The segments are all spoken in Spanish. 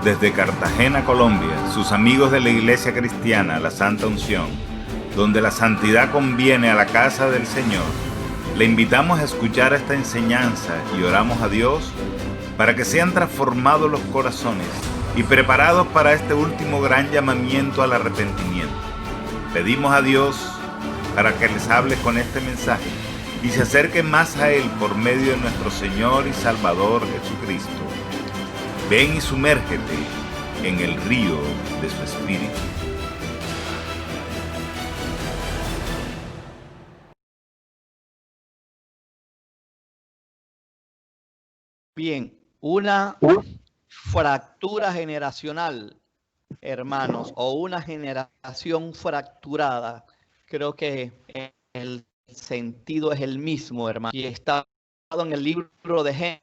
Desde Cartagena, Colombia, sus amigos de la Iglesia Cristiana, la Santa Unción, donde la santidad conviene a la casa del Señor, le invitamos a escuchar esta enseñanza y oramos a Dios para que sean transformados los corazones y preparados para este último gran llamamiento al arrepentimiento. Pedimos a Dios para que les hable con este mensaje y se acerquen más a Él por medio de nuestro Señor y Salvador Jesucristo. Ven y sumérgete en el río de su Espíritu. Bien, una fractura generacional, hermanos, o una generación fracturada, creo que el sentido es el mismo, hermano. Y está en el libro de Génesis.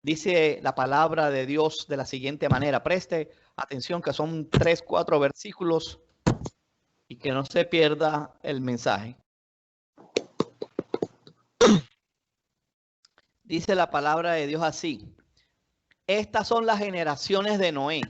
Dice la palabra de Dios de la siguiente manera. Preste atención que son 3, 4 versículos y que no se pierda el mensaje. Dice la palabra de Dios así. Estas son las generaciones de Noé.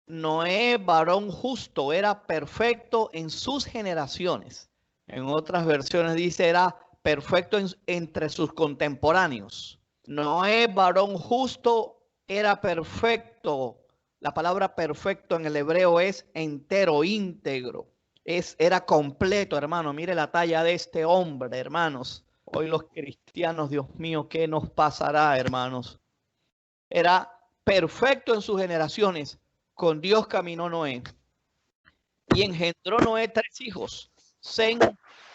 Noé, varón justo, era perfecto en sus generaciones. En otras versiones dice era perfecto entre sus contemporáneos. Noé, varón justo, era perfecto. La palabra perfecto en el hebreo es entero, íntegro. Era completo, hermano. Mire la talla de este hombre, hermanos. Hoy los cristianos, Dios mío, ¿qué nos pasará, hermanos? Era perfecto en sus generaciones. Con Dios caminó Noé. Y engendró Noé 3 hijos, Sem,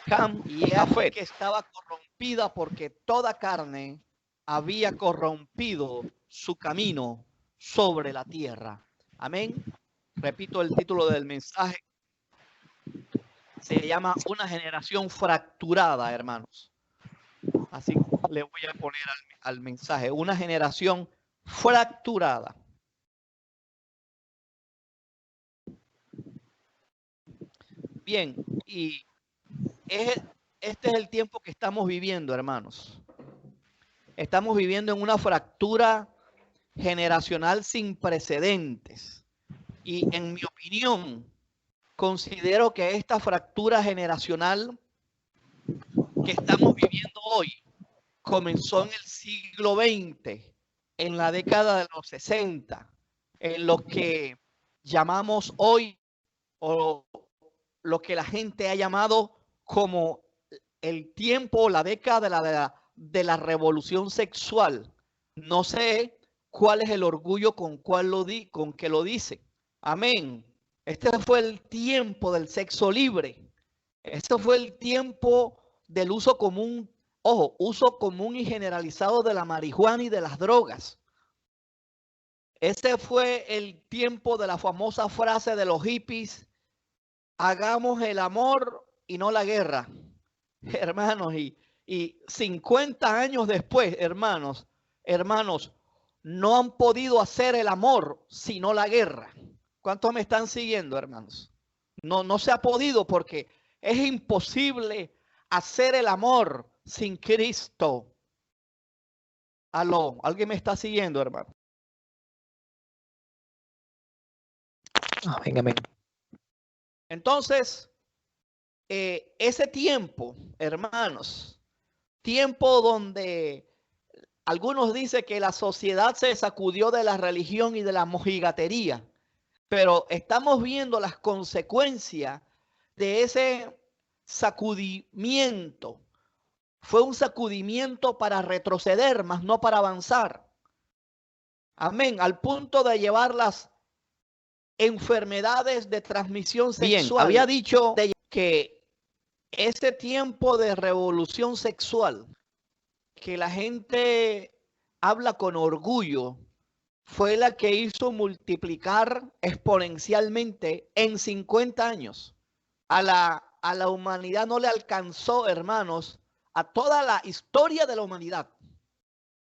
Cam y Jafet, que estaba corrompida porque toda carne había corrompido su camino sobre la tierra. Amén. Repito el título del mensaje. Se llama una generación fracturada, hermanos. Así le voy a poner al mensaje. Una generación fracturada. Bien, y este es el tiempo que estamos viviendo, hermanos. Estamos viviendo en una fractura generacional sin precedentes. Y en mi opinión, considero que esta fractura generacional que estamos viviendo hoy comenzó en el siglo XX, en la década de los 60, en lo que llamamos hoy, o lo que la gente ha llamado como el tiempo, la década de la revolución sexual. No sé cuál es el orgullo con que lo dice. Amén. Este fue el tiempo del sexo libre. Este fue el tiempo del uso común, ojo, uso común y generalizado de la marihuana y de las drogas. Ese fue el tiempo de la famosa frase de los hippies: hagamos el amor y no la guerra. Hermanos, y 50 años después, hermanos, no han podido hacer el amor sino la guerra. ¿Cuántos me están siguiendo, hermanos? No se ha podido porque es imposible hacer el amor sin Cristo. Aló, ¿alguien me está siguiendo, hermano? Amén, amén. Entonces, ese tiempo, hermanos, tiempo donde algunos dicen que la sociedad se sacudió de la religión y de la mojigatería, pero estamos viendo las consecuencias de ese sacudimiento. Fue un sacudimiento para retroceder, mas no para avanzar. Amén. Al punto de llevar las enfermedades de transmisión sexual. Bien, había dicho que ese tiempo de revolución sexual, que la gente habla con orgullo, fue la que hizo multiplicar exponencialmente en 50 años. A la humanidad no le alcanzó, hermanos, a toda la historia de la humanidad.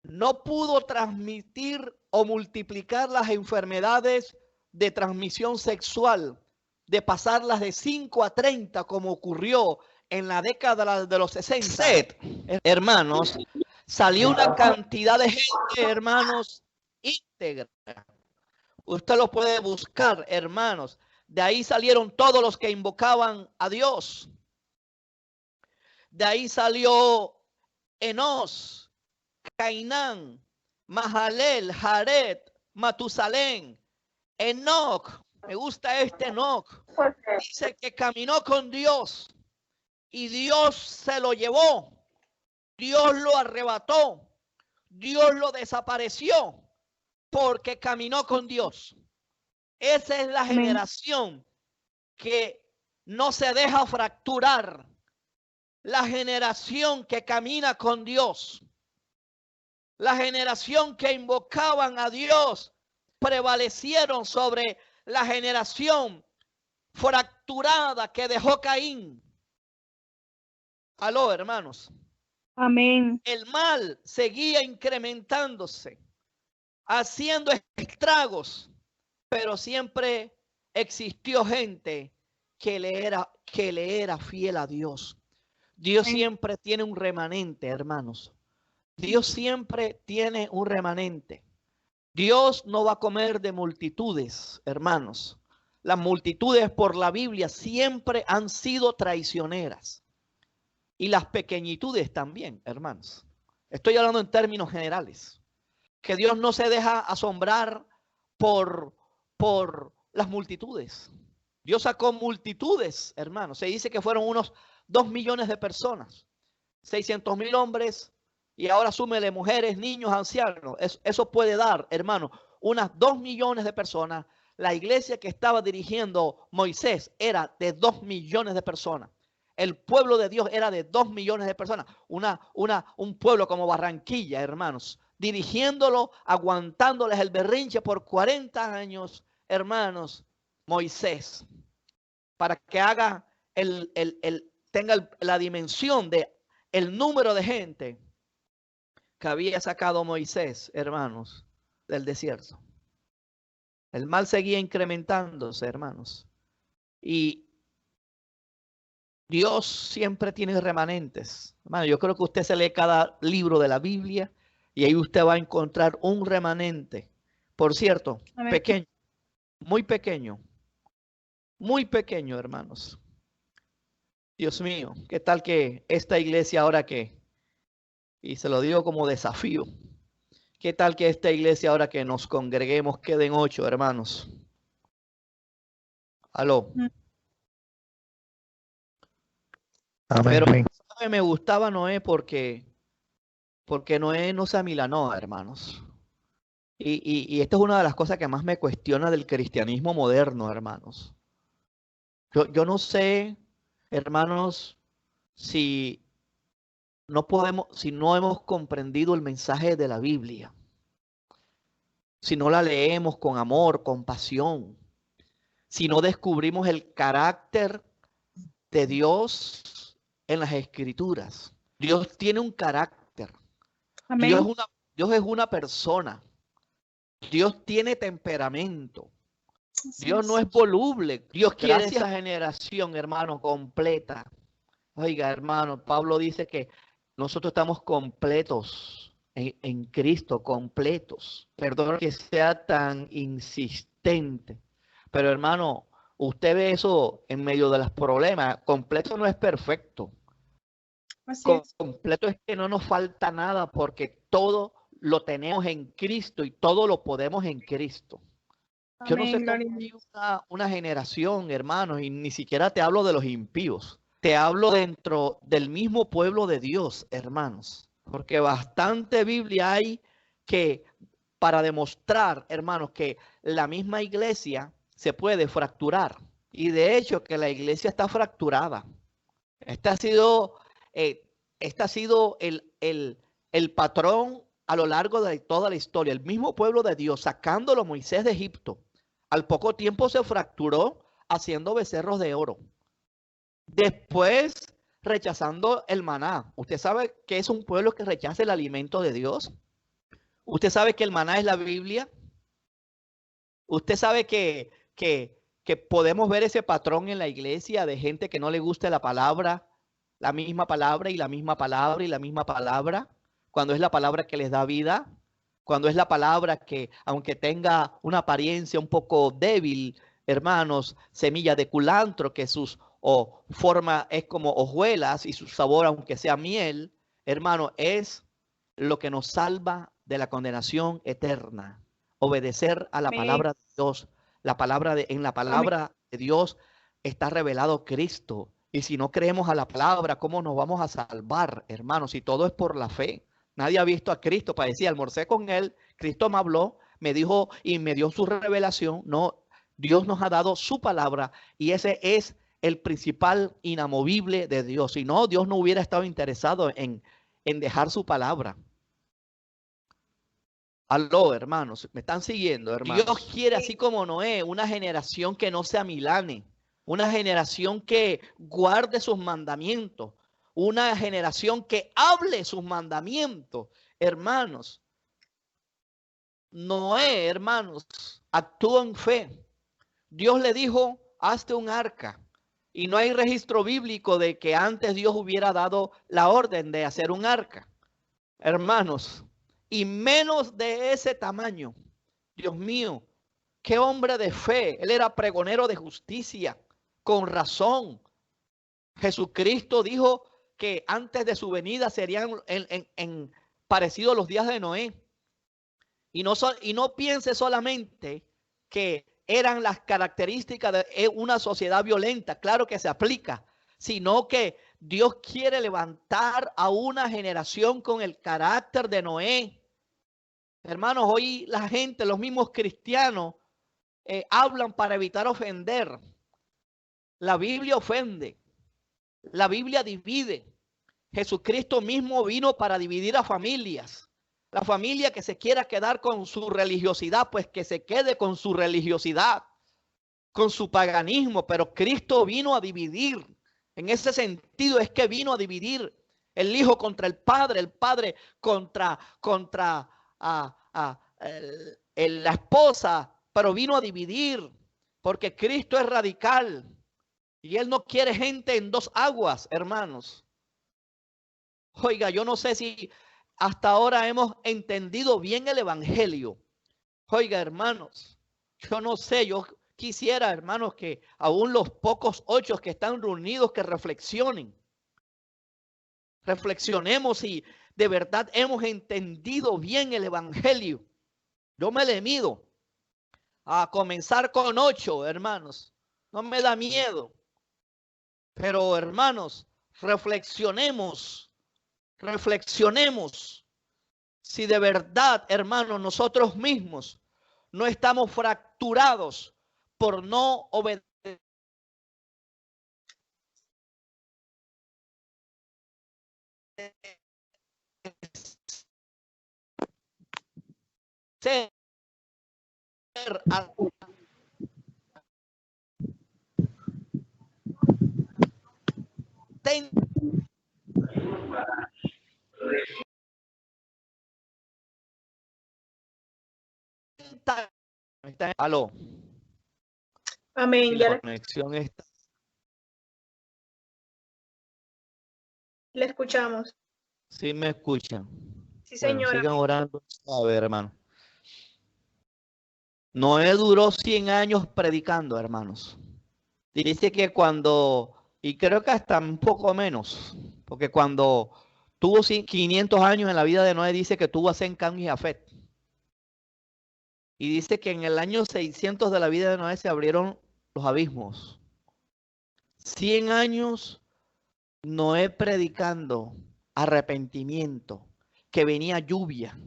No pudo transmitir o multiplicar las enfermedades de transmisión sexual, de pasarlas de 5 a 30, como ocurrió en la década de los 60. Hermanos, salió una cantidad de gente, hermanos, íntegra, Usted lo puede buscar, hermanos. De ahí salieron todos los que invocaban a Dios. De ahí salió Enos, Cainán, Mahalel, Jared, Matusalén, Enoc. Me gusta este Enoc. Dice que caminó con Dios y Dios se lo llevó. Dios lo arrebató. Dios lo desapareció porque caminó con Dios. Esa es la generación que no se deja fracturar. La generación que camina con Dios. La generación que invocaban a Dios prevalecieron sobre la generación fracturada que dejó Caín. Aló, hermanos. Amén. El mal seguía incrementándose, haciendo estragos, pero siempre existió gente que le era fiel a Dios. Dios siempre tiene un remanente, hermanos. Dios siempre tiene un remanente. Dios no va a comer de multitudes, hermanos. Las multitudes por la Biblia siempre han sido traicioneras. Y las pequeñitudes también, hermanos. Estoy hablando en términos generales. Que Dios no se deja asombrar por las multitudes. Dios sacó multitudes, hermanos. Se dice que fueron unos 2 millones de personas. 600,000 hombres. Y ahora súmele mujeres, niños, ancianos. Eso puede dar, hermano, unas 2 millones de personas. La iglesia que estaba dirigiendo Moisés era de 2 millones de personas. El pueblo de Dios era de 2 millones de personas. Un pueblo como Barranquilla, hermanos. Dirigiéndolo, aguantándoles el berrinche por 40 años, hermanos, Moisés. Para que haga tenga la dimensión de el número de gente que había sacado Moisés, hermanos, del desierto. El mal seguía incrementándose, hermanos. Y Dios siempre tiene remanentes. Hermano, yo creo que usted se lee cada libro de la Biblia y ahí usted va a encontrar un remanente. Por cierto, pequeño, muy pequeño, hermanos. Dios mío, ¿qué tal que esta iglesia ahora que, y se lo digo como desafío, qué tal que esta iglesia ahora que nos congreguemos queden 8, hermanos? Aló. Amén. Pero me gustaba Noé porque Noé no se amilanó, hermanos. Y esta es una de las cosas que más me cuestiona del cristianismo moderno, hermanos. Yo no sé, hermanos, si no hemos comprendido el mensaje de la Biblia, si no la leemos con amor, con pasión, si no descubrimos el carácter de Dios en las Escrituras. Dios tiene un carácter. Amén. Dios es una persona. Dios tiene temperamento. Dios no es voluble. Dios quiere esa generación, hermano, completa. Oiga, hermano, Pablo dice que nosotros estamos completos en Cristo, completos. Perdón que sea tan insistente. Pero, hermano, usted ve eso en medio de los problemas. Completo no es perfecto. Completo es que no nos falta nada porque todo lo tenemos en Cristo y todo lo podemos en Cristo. Yo no sé cómo hay una generación, hermanos, y ni siquiera te hablo de los impíos. Te hablo dentro del mismo pueblo de Dios, hermanos. Porque bastante Biblia hay que para demostrar, hermanos, que la misma iglesia se puede fracturar. Y de hecho que la iglesia está fracturada. Este ha sido el patrón a lo largo de toda la historia. El mismo pueblo de Dios, sacándolo Moisés de Egipto, al poco tiempo se fracturó haciendo becerros de oro. Después, rechazando el maná. ¿Usted sabe que es un pueblo que rechaza el alimento de Dios? ¿Usted sabe que el maná es la Biblia? ¿Usted sabe que podemos ver ese patrón en la iglesia de gente que no le gusta la palabra, la misma palabra y la misma palabra y la misma palabra, cuando es la palabra que les da vida? cuando es la palabra que, aunque tenga una apariencia un poco débil, hermanos, semilla de culantro, que sus forma es como hojuelas y su sabor, aunque sea miel, hermano, es lo que nos salva de la condenación eterna. Obedecer a la Amén. palabra de Dios. En la palabra de Dios está revelado Cristo. Y si no creemos a la palabra, ¿cómo nos vamos a salvar, hermanos? Si todo es por la fe. Nadie ha visto a Cristo. Parecía, almorcé con él, Cristo me habló, me dijo y me dio su revelación. No, Dios nos ha dado su palabra y ese es el principal inamovible de Dios. Si no, Dios no hubiera estado interesado en dejar su palabra. Aló, hermanos, me están siguiendo, hermanos. Dios quiere, así como Noé, una generación que no sea milane, una generación que guarde sus mandamientos, una generación que hable sus mandamientos, hermanos. Noé, hermanos, actuó en fe. Dios le dijo, hazte un arca. Y no hay registro bíblico de que antes Dios hubiera dado la orden de hacer un arca. Hermanos, y menos de ese tamaño. Dios mío, qué hombre de fe. Él era pregonero de justicia, con razón. Jesucristo dijo que antes de su venida serían parecidos a los días de Noé. Y no piense solamente que eran las características de una sociedad violenta. Claro que se aplica, sino que Dios quiere levantar a una generación con el carácter de Noé. Hermanos, hoy la gente, los mismos cristianos, hablan para evitar ofender. La Biblia ofende. La Biblia divide. Jesucristo mismo vino para dividir a familias. La familia que se quiera quedar con su religiosidad, pues que se quede con su religiosidad, con su paganismo, pero Cristo vino a dividir. En ese sentido es que vino a dividir el hijo contra el padre contra la esposa, pero vino a dividir, porque Cristo es radical y Él no quiere gente en dos aguas, hermanos. Oiga, yo no sé si hasta ahora hemos entendido bien el evangelio. Oiga, hermanos, yo no sé, yo quisiera, hermanos, que aún los pocos 8 que están reunidos que reflexionen. Reflexionemos si de verdad hemos entendido bien el evangelio. Yo me le mido a comenzar con 8, hermanos. No me da miedo. Pero, hermanos, reflexionemos si de verdad, hermanos, nosotros mismos no estamos fracturados por no obedecer a aló. Amén. La conexión está. Le escuchamos. Sí me escuchan. Sí, señora. Bueno, sigan orando. A ver, hermano. Noé duró 100 años predicando, hermanos. Dice que y creo que hasta un poco menos, porque cuando tuvo 500 años en la vida de Noé, dice que tuvo a Sem, Cam y Jafet. Y dice que en el año 600 de la vida de Noé se abrieron los abismos. 100 años Noé predicando arrepentimiento, que venía lluvia,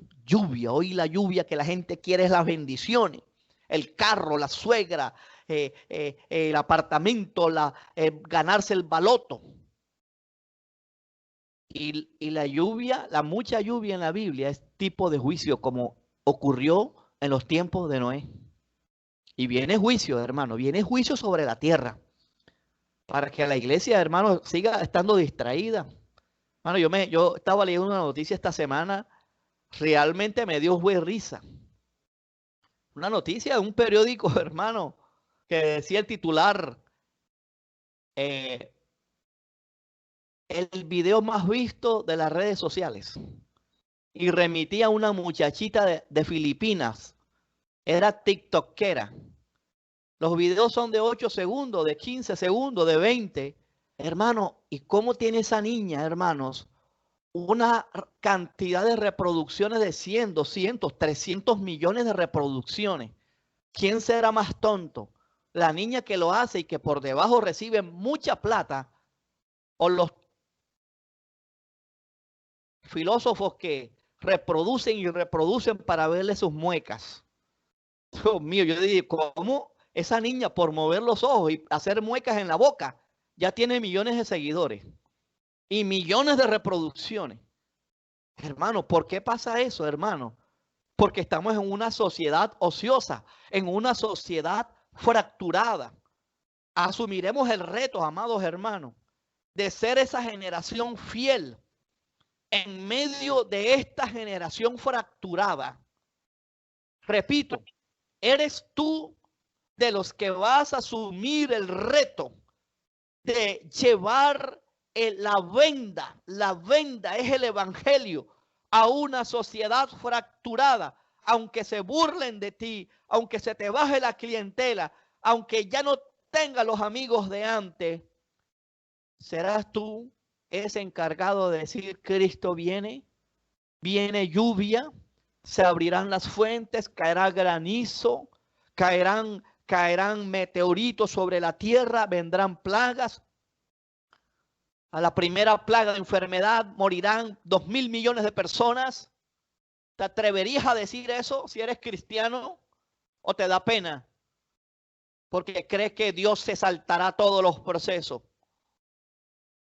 hoy la lluvia que la gente quiere es las bendiciones, el carro, la suegra, el apartamento, ganarse el baloto. Y la lluvia, la mucha lluvia en la Biblia es tipo de juicio, como ocurrió en los tiempos de Noé. Y viene juicio, hermano, viene juicio sobre la tierra. Para que la iglesia, hermano, siga estando distraída. Hermano, yo estaba leyendo una noticia esta semana, realmente me dio risa. Una noticia de un periódico, hermano, que decía el titular, el video más visto de las redes sociales. y remití a una muchachita de Filipinas. Era tiktokera. Los videos son de 8 segundos, de 15 segundos, de 20. Hermano, ¿y cómo tiene esa niña, hermanos? Una cantidad de reproducciones de 100, 200, 300 millones de reproducciones. ¿Quién será más tonto? ¿La niña que lo hace y que por debajo recibe mucha plata? ¿O los filósofos que reproducen y reproducen para verle sus muecas? Dios mío, yo digo, ¿cómo esa niña por mover los ojos y hacer muecas en la boca ya tiene millones de seguidores y millones de reproducciones? Hermano, ¿por qué pasa eso, hermano? Porque estamos en una sociedad ociosa, en una sociedad fracturada. Asumiremos el reto, amados hermanos, de ser esa generación fiel en medio de esta generación fracturada. Repito, ¿eres tú de los que vas a asumir el reto de llevar la venda? La venda es el evangelio a una sociedad fracturada, aunque se burlen de ti, aunque se te baje la clientela, aunque ya no tengas los amigos de antes. ¿Serás tú ese encargado de decir Cristo viene? Viene lluvia, se abrirán las fuentes, caerá granizo, caerán meteoritos sobre la tierra, vendrán plagas. A la primera plaga de enfermedad morirán 2.000 millones de personas. ¿Te atreverías a decir eso si eres cristiano? ¿O te da pena? Porque crees que Dios se saltará todos los procesos.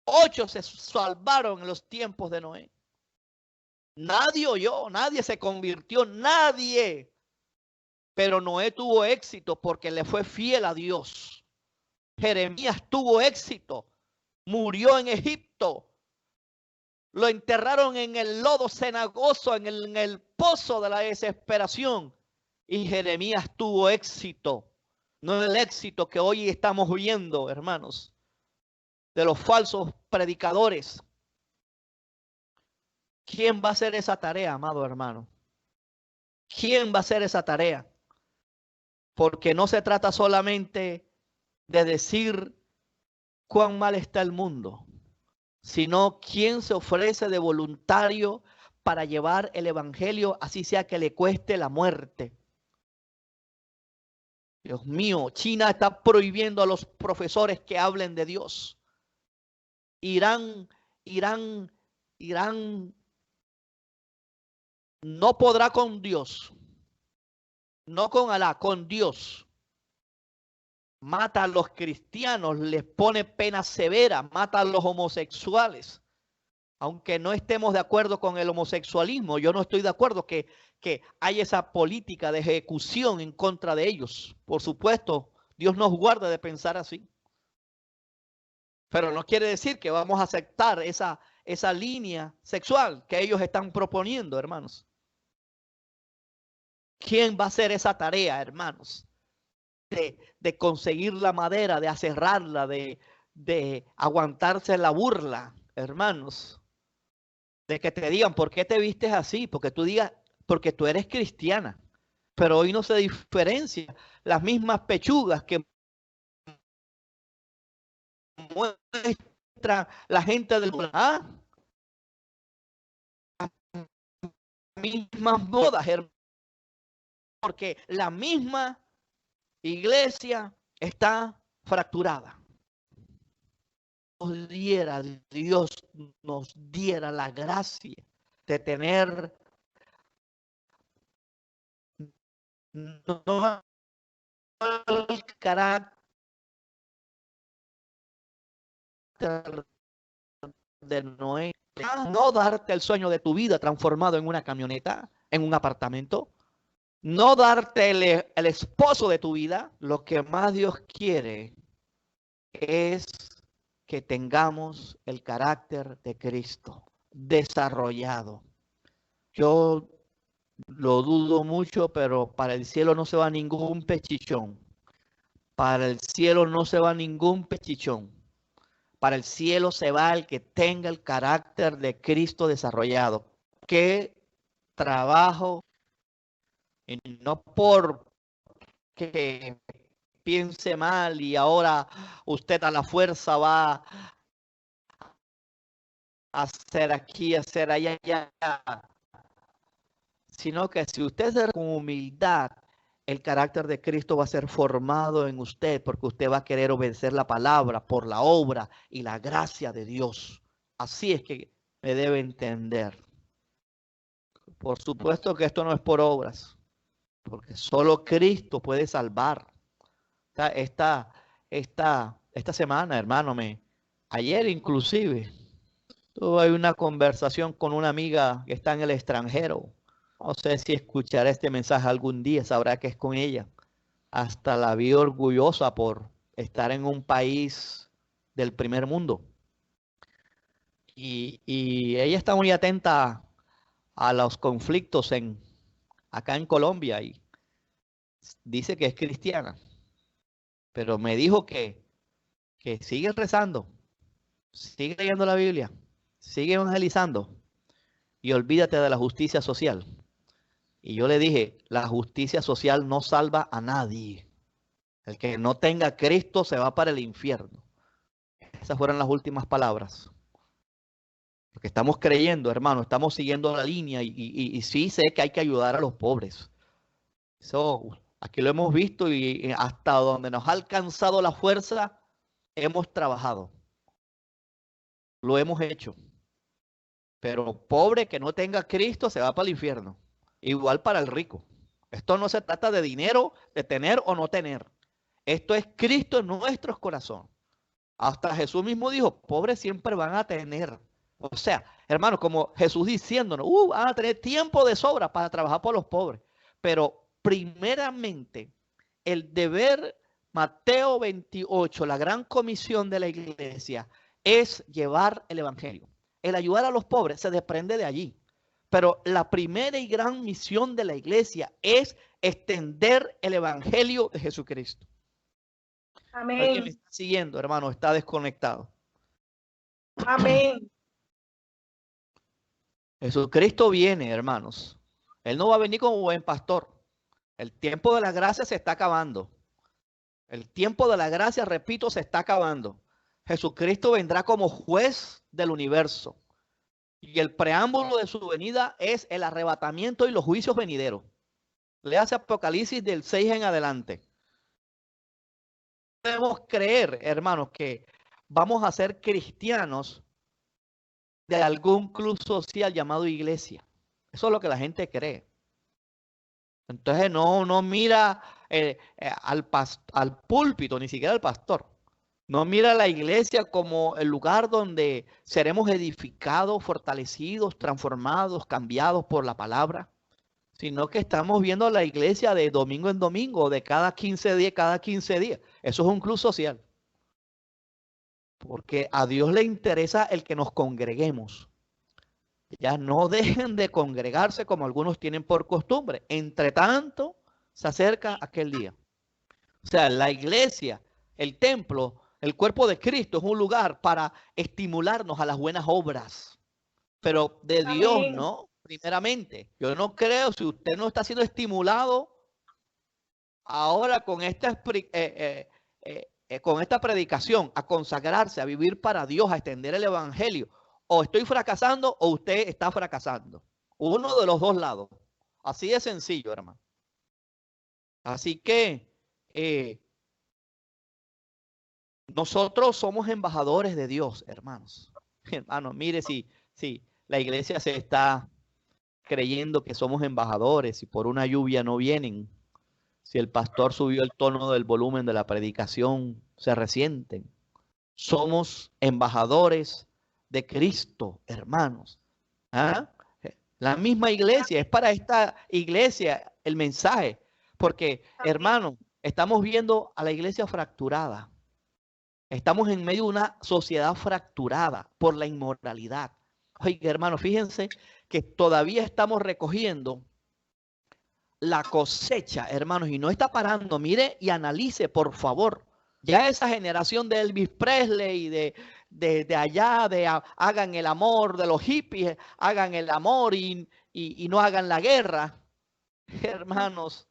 8 se salvaron en los tiempos de Noé. Nadie oyó, nadie se convirtió, nadie. Pero Noé tuvo éxito porque le fue fiel a Dios. Jeremías tuvo éxito. Murió en Egipto. Lo enterraron en el lodo cenagoso, en el pozo de la desesperación. Y Jeremías tuvo éxito. No el éxito que hoy estamos viendo, hermanos, de los falsos predicadores. ¿Quién va a hacer esa tarea, amado hermano? ¿Quién va a hacer esa tarea? Porque no se trata solamente de decir cuán mal está el mundo, sino quién se ofrece de voluntario para llevar el evangelio, así sea que le cueste la muerte. Dios mío, China está prohibiendo a los profesores que hablen de Dios. Irán no podrá con Dios, no con Alá, con Dios. Mata a los cristianos, les pone pena severa, mata a los homosexuales. Aunque no estemos de acuerdo con el homosexualismo, yo no estoy de acuerdo que hay esa política de ejecución en contra de ellos. Por supuesto, Dios nos guarda de pensar así. Pero no quiere decir que vamos a aceptar esa línea sexual que ellos están proponiendo, hermanos. ¿Quién va a hacer esa tarea, hermanos? De conseguir la madera, de aserrarla, de aguantarse la burla, hermanos. De que te digan, ¿por qué te vistes así? Porque tú digas, porque tú eres cristiana. Pero hoy no se diferencia. Las mismas pechugas que muestra la gente del mundo. Las mismas modas, hermanos. Porque la misma iglesia está fracturada. Dios nos diera la gracia de tener no el carácter de Noé, no darte el sueño de tu vida transformado en una camioneta, en un apartamento, no darte el esposo de tu vida. Lo que más Dios quiere es que tengamos el carácter de Cristo desarrollado. Yo lo dudo mucho, pero para el cielo no se va ningún pechichón. Para el cielo no se va ningún pechichón. Para el cielo se va el que tenga el carácter de Cristo desarrollado. ¿Qué trabajo, y no porque piense mal y ahora usted a la fuerza va a hacer aquí, a hacer allá, sino que si usted se con humildad, el carácter de Cristo va a ser formado en usted, porque usted va a querer obedecer la palabra por la obra y la gracia de Dios. Así es que me debe entender. Por supuesto que esto no es por obras, porque solo Cristo puede salvar. Esta semana, hermano, ayer inclusive, tuve una conversación con una amiga que está en el extranjero. No sé si escuchará este mensaje algún día, sabrá que es con ella. Hasta la vi orgullosa por estar en un país del primer mundo. Y ella está muy atenta a los conflictos acá en Colombia y dice que es cristiana. Pero me dijo que sigue rezando, sigue leyendo la Biblia, sigue evangelizando y olvídate de la justicia social. Y yo le dije, la justicia social no salva a nadie. El que no tenga a Cristo se va para el infierno. Esas fueron las últimas palabras. Porque estamos creyendo, hermano, estamos siguiendo la línea y sí sé que hay que ayudar a los pobres. Eso, aquí lo hemos visto y hasta donde nos ha alcanzado la fuerza, hemos trabajado. Lo hemos hecho. Pero pobre que no tenga a Cristo se va para el infierno. Igual para el rico. Esto no se trata de dinero, de tener o no tener. Esto es Cristo en nuestros corazones. Hasta Jesús mismo dijo, pobres siempre van a tener. O sea, hermanos, como Jesús diciéndonos, van a tener tiempo de sobra para trabajar por los pobres. Pero primeramente, el deber, Mateo 28, la gran comisión de la iglesia, es llevar el evangelio. El ayudar a los pobres se desprende de allí. Pero la primera y gran misión de la iglesia es extender el evangelio de Jesucristo. Amén. ¿Alguien me está siguiendo, hermano? Está desconectado. Amén. Jesucristo viene, hermanos. Él no va a venir como buen pastor. El tiempo de la gracia se está acabando. El tiempo de la gracia, repito, se está acabando. Jesucristo vendrá como juez del universo. Y el preámbulo de su venida es el arrebatamiento y los juicios venideros. Léase Apocalipsis del 6 en adelante. Debemos creer, hermanos, que vamos a ser cristianos de algún club social llamado iglesia. Eso es lo que la gente cree. Entonces no mira al púlpito, ni siquiera al pastor. No mira la iglesia como el lugar donde seremos edificados, fortalecidos, transformados, cambiados por la palabra, sino que estamos viendo la iglesia de domingo en domingo, de cada 15 días, Eso es un club social. Porque a Dios le interesa el que nos congreguemos. Ya no dejen de congregarse como algunos tienen por costumbre. Entre tanto, se acerca aquel día. O sea, la iglesia, el templo, el cuerpo de Cristo es un lugar para estimularnos a las buenas obras. Pero de Amén. Dios, ¿no? Primeramente. Yo no creo, si usted no está siendo estimulado ahora con esta predicación, a consagrarse, a vivir para Dios, a extender el evangelio, o estoy fracasando o usted está fracasando. Uno de los dos lados. Así de sencillo, hermano. Así que nosotros somos embajadores de Dios, hermanos. Hermanos, mire si la iglesia se está creyendo que somos embajadores y por una lluvia no vienen. Si el pastor subió el tono del volumen de la predicación, se resienten. Somos embajadores de Cristo, hermanos. ¿Ah? La misma iglesia, es para esta iglesia el mensaje. Porque, hermanos, estamos viendo a la iglesia fracturada. Estamos en medio de una sociedad fracturada por la inmoralidad. Oiga, hermanos, fíjense que todavía estamos recogiendo la cosecha, hermanos, y no está parando. Mire y analice, por favor. Ya esa generación de Elvis Presley y de allá, hagan el amor, de los hippies, hagan el amor y y no hagan la guerra, hermanos,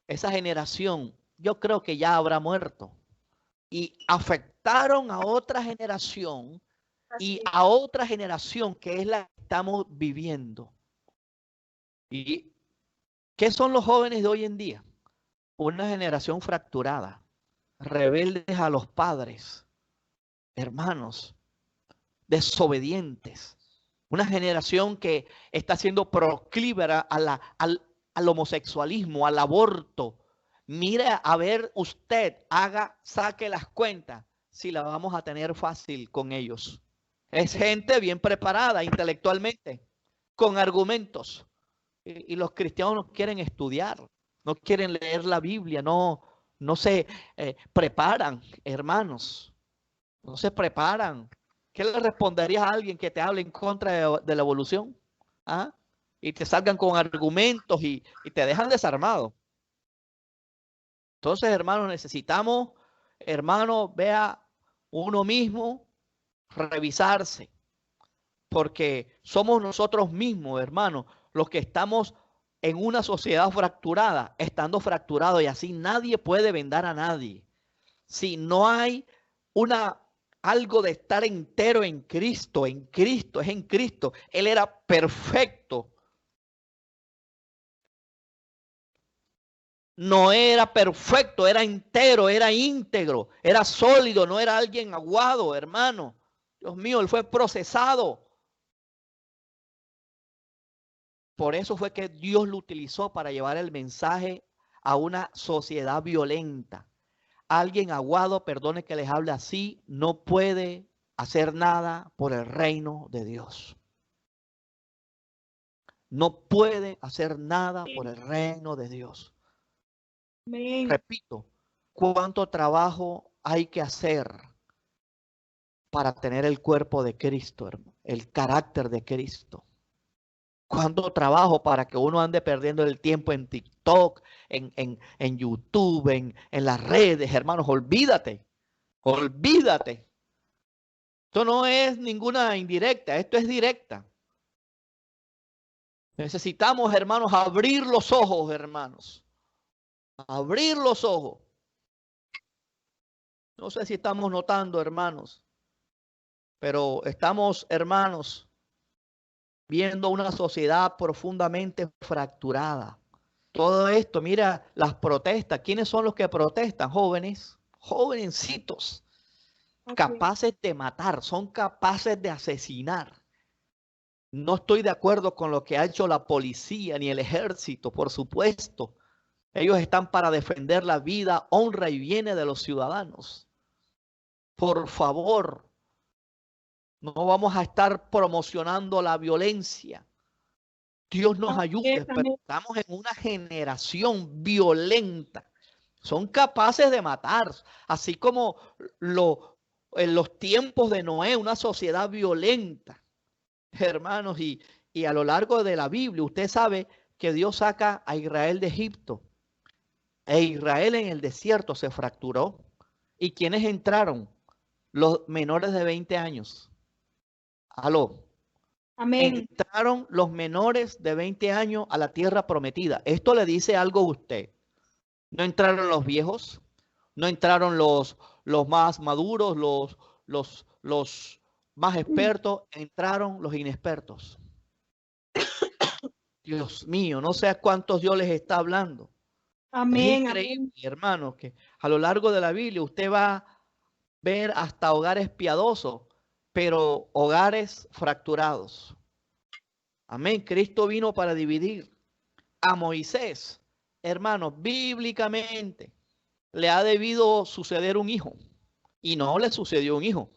esa generación yo creo que ya habrá muerto. Y afectaron a otra generación y a otra generación que es la que estamos viviendo. ¿Y qué son los jóvenes de hoy en día? Una generación fracturada, rebeldes a los padres, hermanos, desobedientes. Una generación que está siendo proclive al homosexualismo, al aborto. Mire a ver usted, saque las cuentas si la vamos a tener fácil con ellos. Es gente bien preparada intelectualmente, con argumentos. Y los cristianos no quieren estudiar, no quieren leer la Biblia, no se preparan, hermanos. No se preparan. ¿Qué le responderías a alguien que te hable en contra de la evolución? ¿Ah? Y te salgan con argumentos y te dejan desarmado. Entonces, hermanos, necesitamos, hermanos, vea uno mismo revisarse. Porque somos nosotros mismos, hermanos, los que estamos en una sociedad fracturada, estando fracturados, y así nadie puede vendar a nadie. Si no hay algo de estar entero en Cristo, es en Cristo. Él era perfecto. No era perfecto, era entero, era íntegro, era sólido, no era alguien aguado, hermano. Dios mío, él fue procesado. Por eso fue que Dios lo utilizó para llevar el mensaje a una sociedad violenta. Alguien aguado, perdone que les hable así, no puede hacer nada por el reino de Dios. No puede hacer nada por el reino de Dios. Amén. Repito, ¿cuánto trabajo hay que hacer para tener el cuerpo de Cristo, hermano? El carácter de Cristo? ¿Cuánto trabajo para que uno ande perdiendo el tiempo en TikTok, en YouTube, en las redes, hermanos? Olvídate, olvídate. Esto no es ninguna indirecta, esto es directa. Necesitamos, hermanos, abrir los ojos, hermanos. Abrir los ojos. No sé si estamos notando, hermanos, pero estamos, hermanos, viendo una sociedad profundamente fracturada. Todo esto, mira las protestas. ¿Quiénes son los que protestan? Jóvenes, jovencitos, capaces de matar, son capaces de asesinar. No estoy de acuerdo con lo que ha hecho la policía ni el ejército, por supuesto. Ellos están para defender la vida, honra y bienes de los ciudadanos. Por favor, no vamos a estar promocionando la violencia. Dios nos ayude, pero estamos en una generación violenta. Son capaces de matar, así como en los tiempos de Noé, una sociedad violenta. Hermanos, y a lo largo de la Biblia, usted sabe que Dios saca a Israel de Egipto. E Israel en el desierto se fracturó. ¿Y quiénes entraron? Los menores de 20 años. Aló. Amén. Entraron los menores de 20 años a la tierra prometida. Esto le dice algo a usted. No entraron los viejos, no entraron los más maduros, los más expertos, entraron los inexpertos. Dios mío, no sé a cuántos Dios les está hablando. Amén. Es increíble, hermano, que a lo largo de la Biblia usted va a ver hasta hogares piadosos, pero hogares fracturados. Amén. Cristo vino para dividir. A Moisés, hermanos, bíblicamente le ha debido suceder un hijo. Y no le sucedió un hijo,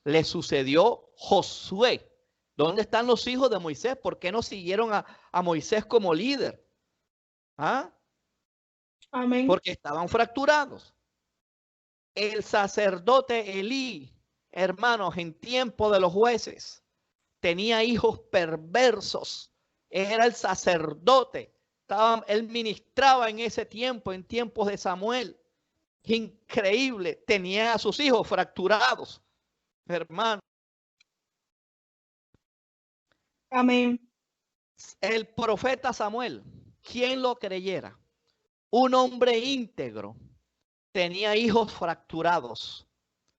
le sucedió Josué. ¿Dónde están los hijos de Moisés? ¿Por qué no siguieron a Moisés como líder? ¿Ah? Amén. Porque estaban fracturados. El sacerdote Elí, hermanos, en tiempo de los jueces, tenía hijos perversos. Era el sacerdote. Él ministraba en ese tiempo, en tiempos de Samuel. Increíble. Tenía a sus hijos fracturados, hermano. Amén. El profeta Samuel, ¿quién lo creyera? Un hombre íntegro, tenía hijos fracturados,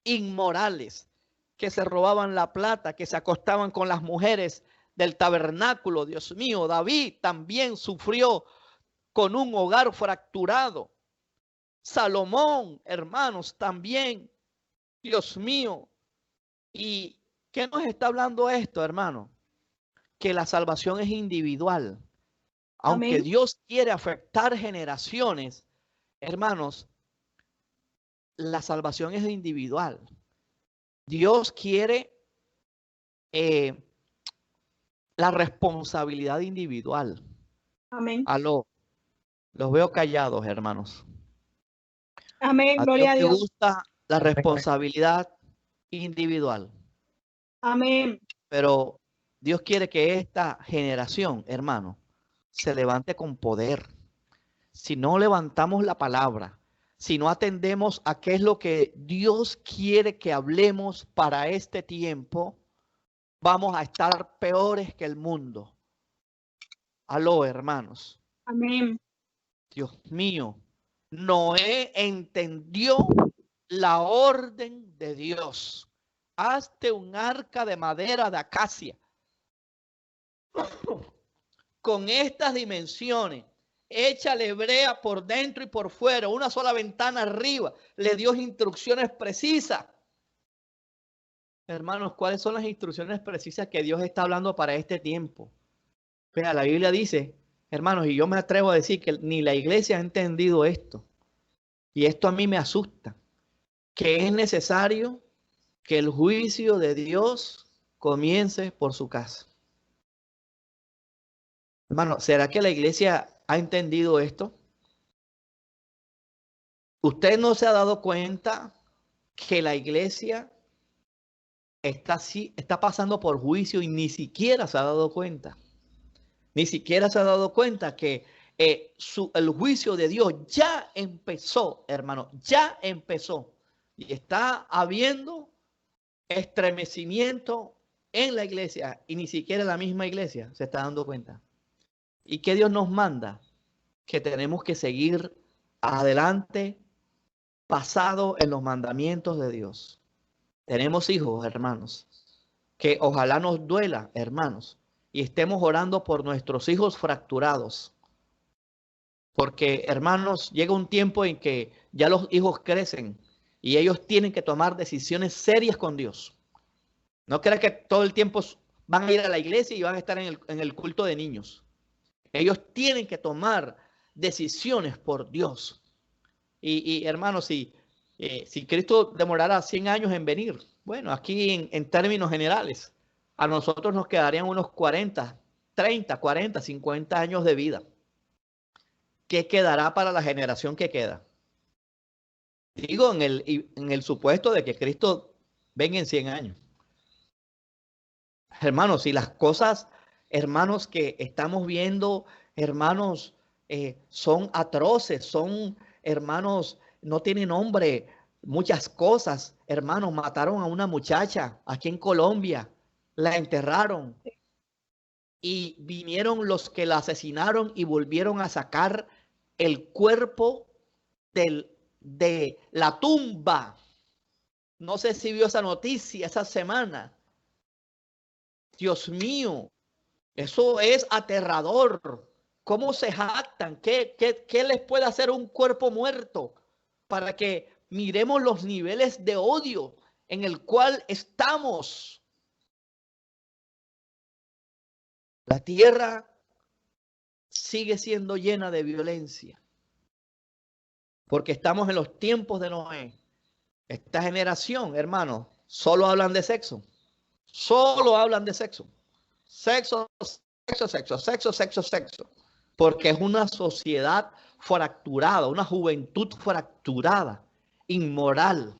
inmorales, que se robaban la plata, que se acostaban con las mujeres del tabernáculo. Dios mío, David también sufrió con un hogar fracturado. Salomón, hermanos, también. Dios mío. ¿Y qué nos está hablando esto, hermano? Que la salvación es individual. Aunque Amén. Dios quiere afectar generaciones, hermanos, la salvación es individual. Dios quiere la responsabilidad individual. Amén. Aló, los veo callados, hermanos. Amén. A Gloria a Dios le Dios. gusta la responsabilidad individual. Amén. Pero Dios quiere que esta generación, hermano, se levante con poder. Si no levantamos la palabra, si no atendemos a qué es lo que Dios quiere que hablemos para este tiempo, vamos a estar peores que el mundo. Aló, hermanos. Amén. Dios mío. Noé entendió la orden de Dios. Hazte un arca de madera de acacia con estas dimensiones. Échale brea por dentro y por fuera, una sola ventana arriba. Le dio instrucciones precisas. Hermanos, ¿cuáles son las instrucciones precisas que Dios está hablando para este tiempo? Vea, la Biblia dice, hermanos, y yo me atrevo a decir que ni la iglesia ha entendido esto. Y esto a mí me asusta. Que es necesario que el juicio de Dios comience por su casa. Hermano, ¿será que la iglesia ha entendido esto? ¿Usted no se ha dado cuenta que la iglesia está pasando por juicio y ni siquiera se ha dado cuenta? Ni siquiera se ha dado cuenta que el juicio de Dios ya empezó, hermano, ya empezó. Y está habiendo estremecimiento en la iglesia y ni siquiera la misma iglesia se está dando cuenta. ¿Y qué Dios nos manda? Que tenemos que seguir adelante, pasado en los mandamientos de Dios. Tenemos hijos, hermanos, que ojalá nos duela, hermanos, y estemos orando por nuestros hijos fracturados. Porque, hermanos, llega un tiempo en que ya los hijos crecen y ellos tienen que tomar decisiones serias con Dios. No crean que todo el tiempo van a ir a la iglesia y van a estar en el culto de niños. Ellos tienen que tomar decisiones por Dios. Y hermanos, si Cristo demorara 100 años en venir, bueno, aquí en términos generales, a nosotros nos quedarían unos 40, 30, 40, 50 años de vida. ¿Qué quedará para la generación que queda? Digo, en el supuesto de que Cristo venga en 100 años. Hermanos, si las cosas, hermanos, que estamos viendo, hermanos, son atroces, son, hermanos, no tienen nombre, muchas cosas. Hermanos, mataron a una muchacha aquí en Colombia, la enterraron. Y vinieron los que la asesinaron y volvieron a sacar el cuerpo de la tumba. No sé si vio esa noticia esa semana. Dios mío, eso es aterrador. ¿Cómo se jactan? ¿Qué les puede hacer un cuerpo muerto? Para que miremos los niveles de odio en el cual estamos. La tierra sigue siendo llena de violencia. Porque estamos en los tiempos de Noé. Esta generación, hermano, solo hablan de sexo. Solo hablan de sexo. Sexo, sexo, sexo, sexo, sexo, sexo. Porque es una sociedad fracturada, una juventud fracturada, inmoral.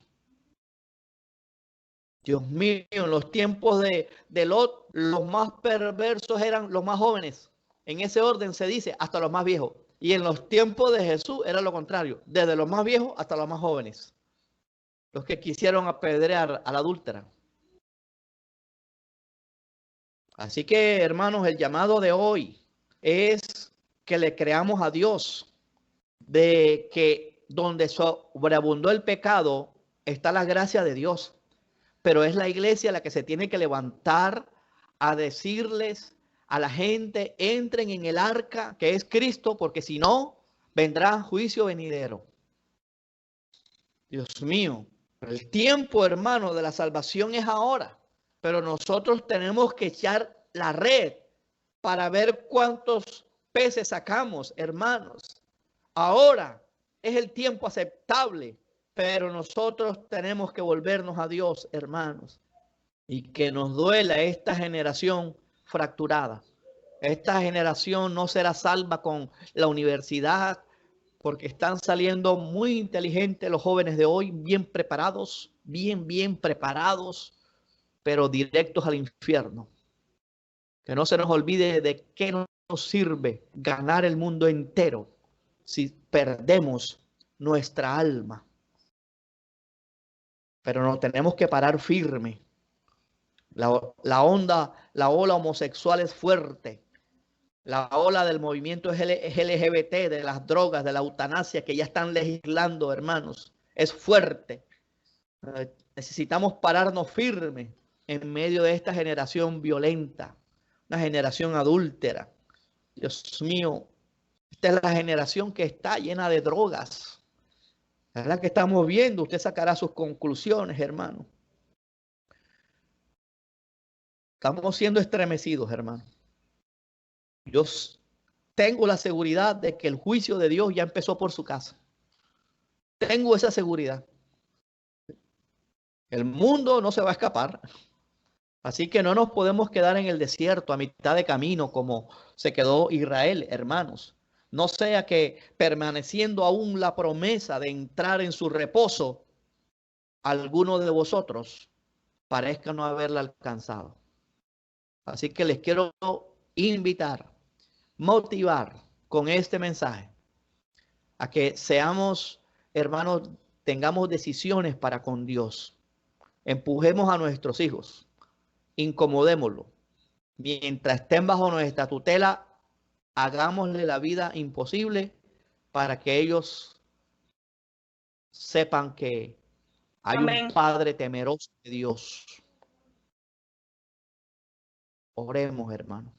Dios mío, en los tiempos de Lot, los más perversos eran los más jóvenes. En ese orden se dice hasta los más viejos. Y en los tiempos de Jesús era lo contrario, desde los más viejos hasta los más jóvenes. Los que quisieron apedrear a la adúltera. Así que, hermanos, el llamado de hoy es que le creamos a Dios de que donde sobreabundó el pecado está la gracia de Dios. Pero es la iglesia la que se tiene que levantar a decirles a la gente, entren en el arca que es Cristo, porque si no, vendrá juicio venidero. Dios mío, el tiempo, hermano, de la salvación es ahora, pero nosotros tenemos que echar la red para ver cuántos peces sacamos, hermanos. Ahora es el tiempo aceptable, pero nosotros tenemos que volvernos a Dios, hermanos, y que nos duela esta generación fracturada. Esta generación no será salva con la universidad, porque están saliendo muy inteligentes los jóvenes de hoy, bien preparados, bien preparados, pero directos al infierno. Que no se nos olvide de qué nos sirve ganar el mundo entero si perdemos nuestra alma. Pero nos tenemos que parar firme. La ola homosexual es fuerte. La ola del movimiento LGBT, de las drogas, de la eutanasia que ya están legislando, hermanos, es fuerte. Necesitamos pararnos firmes en medio de esta generación violenta, una generación adúltera. Dios mío, esta es la generación que está llena de drogas. Es la que estamos viendo. Usted sacará sus conclusiones, hermano. Estamos siendo estremecidos, hermano. Yo tengo la seguridad de que el juicio de Dios ya empezó por su casa. Tengo esa seguridad. El mundo no se va a escapar. Así que no nos podemos quedar en el desierto a mitad de camino como se quedó Israel, hermanos. No sea que permaneciendo aún la promesa de entrar en su reposo, alguno de vosotros parezca no haberla alcanzado. Así que les quiero invitar, motivar con este mensaje a que seamos, hermanos, tengamos decisiones para con Dios. Empujemos a nuestros hijos, incomodémoslo. Mientras estén bajo nuestra tutela, hagámosle la vida imposible para que ellos sepan que hay un Padre temeroso de Dios. Oremos, hermanos.